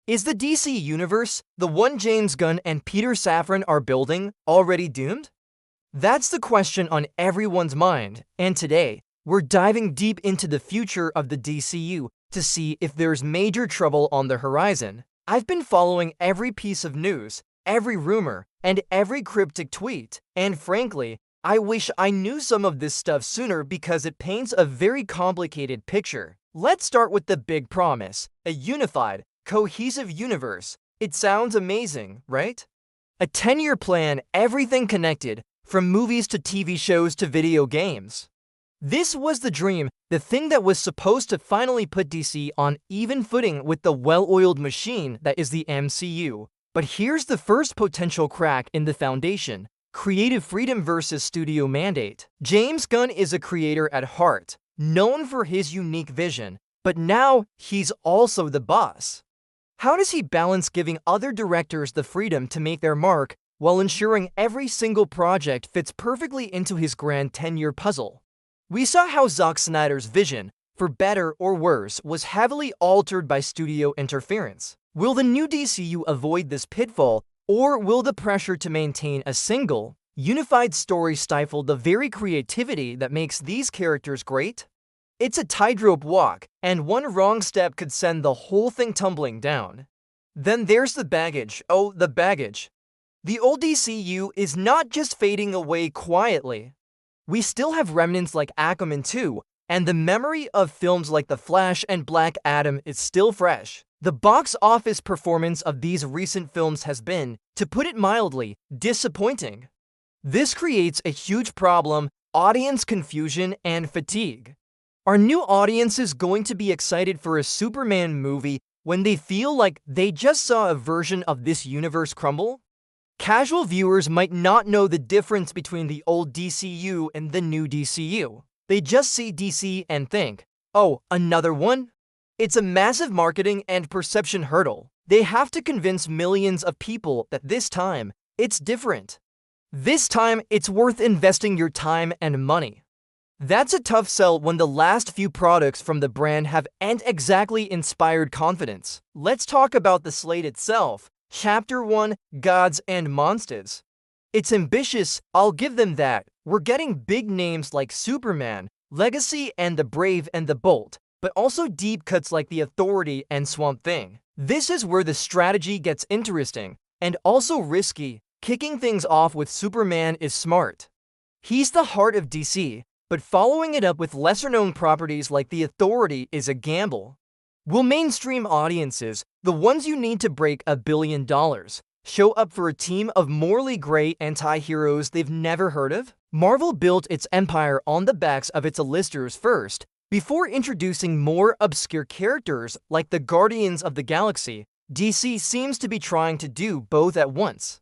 Is the DC universe, the one James Gunn and Peter Safran are building, already doomed? That's the question on everyone's mind, and today, we're diving deep into the future of the DCU to see if there's major trouble on the horizon. I've been following every piece of news, every rumor, and every cryptic tweet, and frankly, I wish I knew some of this stuff sooner because it paints a very complicated picture. Let's start with the big promise, a unified, cohesive universe. It sounds amazing, right? A 10-year plan, everything connected, from movies to TV shows to video games. This was the dream, the thing that was supposed to finally put DC on even footing with the well-oiled machine that is the MCU. But here's the first potential crack in the foundation: creative freedom versus studio mandate. James Gunn is a creator at heart, known for his unique vision, but now he's also the boss. How does he balance giving other directors the freedom to make their mark while ensuring every single project fits perfectly into his grand 10-year puzzle? We saw how Zack Snyder's vision, for better or worse, was heavily altered by studio interference. Will the new DCU avoid this pitfall, or will the pressure to maintain a single, unified story stifle the very creativity that makes these characters great? It's a tightrope walk, and one wrong step could send the whole thing tumbling down. Then there's the baggage. Oh, the baggage. The old DCU is not just fading away quietly. We still have remnants like Aquaman 2, and the memory of films like The Flash and Black Adam is still fresh. The box office performance of these recent films has been, to put it mildly, disappointing. This creates a huge problem: audience confusion and fatigue. Are new audiences going to be excited for a Superman movie when they feel like they just saw a version of this universe crumble? Casual viewers might not know the difference between the old DCU and the new DCU. They just see DC and think, oh, another one? It's a massive marketing and perception hurdle. They have to convince millions of people that this time, it's different. This time, it's worth investing your time and money. That's a tough sell when the last few products from the brand ain't exactly inspired confidence. Let's talk about the slate itself. Chapter 1, Gods and Monsters. It's ambitious, I'll give them that. We're getting big names like Superman, Legacy, and the Brave and the Bold, but also deep cuts like The Authority and Swamp Thing. This is where the strategy gets interesting, and also risky. Kicking things off with Superman is smart. He's the heart of DC, but following it up with lesser-known properties like The Authority is a gamble. Will mainstream audiences, the ones you need to break $1 billion, show up for a team of morally gray anti-heroes they've never heard of? Marvel built its empire on the backs of its A-listers first, before introducing more obscure characters like the Guardians of the Galaxy. DC seems to be trying to do both at once.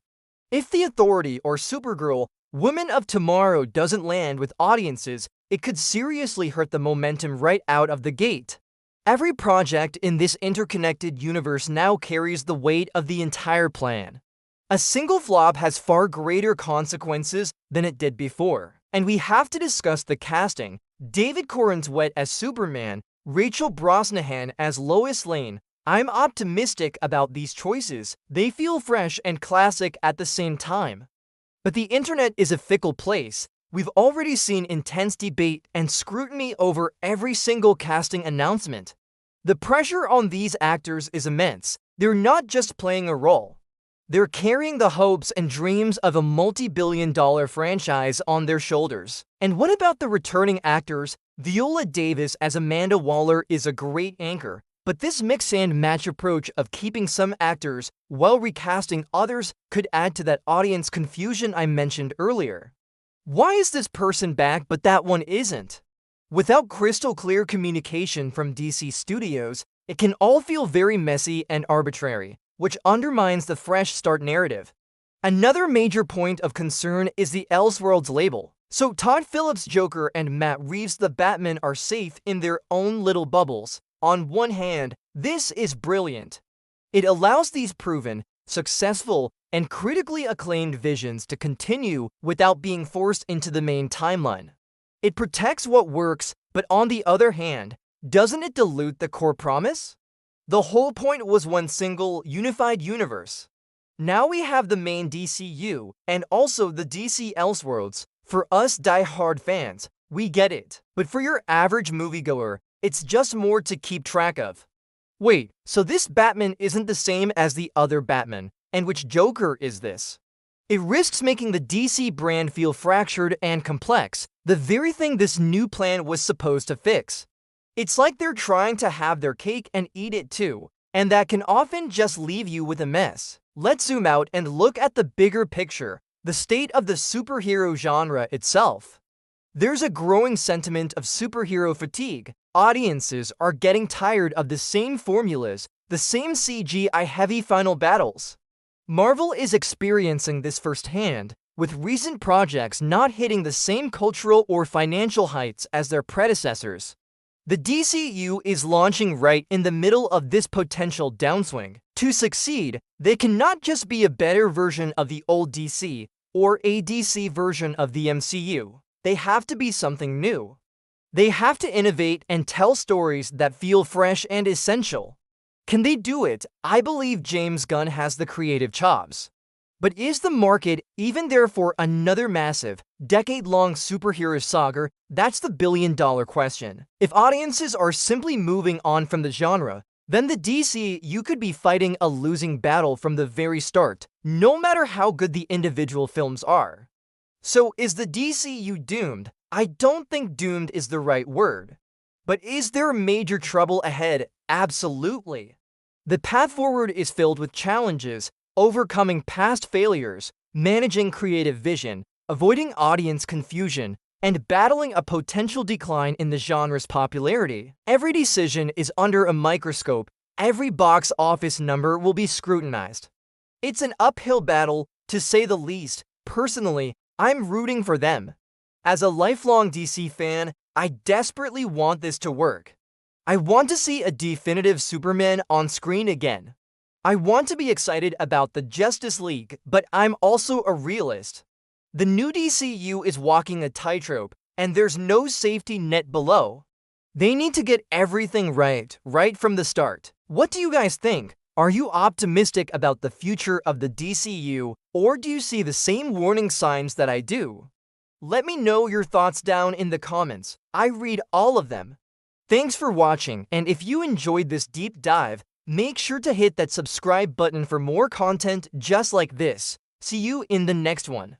If The Authority or Supergirl, Women of Tomorrow doesn't land with audiences, it could seriously hurt the momentum right out of the gate. Every project in this interconnected universe now carries the weight of the entire plan. A single flop has far greater consequences than it did before. And we have to discuss the casting. David Corenswet as Superman, Rachel Brosnahan as Lois Lane. I'm optimistic about these choices. They feel fresh and classic at the same time. But the internet is a fickle place. We've already seen intense debate and scrutiny over every single casting announcement. The pressure on these actors is immense. They're not just playing a role. They're carrying the hopes and dreams of a multi-billion-dollar franchise on their shoulders. And what about the returning actors? Viola Davis as Amanda Waller is a great anchor, but this mix-and-match approach of keeping some actors while recasting others could add to that audience confusion I mentioned earlier. Why is this person back but that one isn't? Without crystal clear communication from DC Studios, it can all feel very messy and arbitrary, which undermines the fresh start narrative. Another major point of concern is the Elseworlds label. So Todd Phillips' Joker and Matt Reeves' The Batman are safe in their own little bubbles. On one hand, this is brilliant. It allows these proven, successful, and critically acclaimed visions to continue without being forced into the main timeline. It protects what works, but on the other hand, doesn't it dilute the core promise? The whole point was one single, unified universe. Now we have the main DCU, and also the DC Elseworlds. For us die-hard fans, we get it. But for your average moviegoer, it's just more to keep track of. Wait, so this Batman isn't the same as the other Batman, and which Joker is this? It risks making the DC brand feel fractured and complex, the very thing this new plan was supposed to fix. It's like they're trying to have their cake and eat it too, and that can often just leave you with a mess. Let's zoom out and look at the bigger picture, the state of the superhero genre itself. There's a growing sentiment of superhero fatigue. Audiences are getting tired of the same formulas, the same CGI-heavy final battles. Marvel is experiencing this firsthand, with recent projects not hitting the same cultural or financial heights as their predecessors. The DCU is launching right in the middle of this potential downswing. To succeed, they cannot just be a better version of the old DC or a DC version of the MCU. They have to be something new. They have to innovate and tell stories that feel fresh and essential. Can they do it? I believe James Gunn has the creative chops. But is the market even there for another massive, decade-long superhero saga? That's the billion-dollar question. If audiences are simply moving on from the genre, then the DCU could be fighting a losing battle from the very start, no matter how good the individual films are. So is the DCU doomed? I don't think doomed is the right word. But is there major trouble ahead? Absolutely. The path forward is filled with challenges, overcoming past failures, managing creative vision, avoiding audience confusion, and battling a potential decline in the genre's popularity. Every decision is under a microscope. Every box office number will be scrutinized. It's an uphill battle, to say the least. Personally, I'm rooting for them. As a lifelong DC fan, I desperately want this to work. I want to see a definitive Superman on screen again. I want to be excited about the Justice League, but I'm also a realist. The new DCU is walking a tightrope, and there's no safety net below. They need to get everything right from the start. What do you guys think? Are you optimistic about the future of the DCU, or do you see the same warning signs that I do? Let me know your thoughts down in the comments. I read all of them. Thanks for watching, and if you enjoyed this deep dive, make sure to hit that subscribe button for more content just like this. See you in the next one.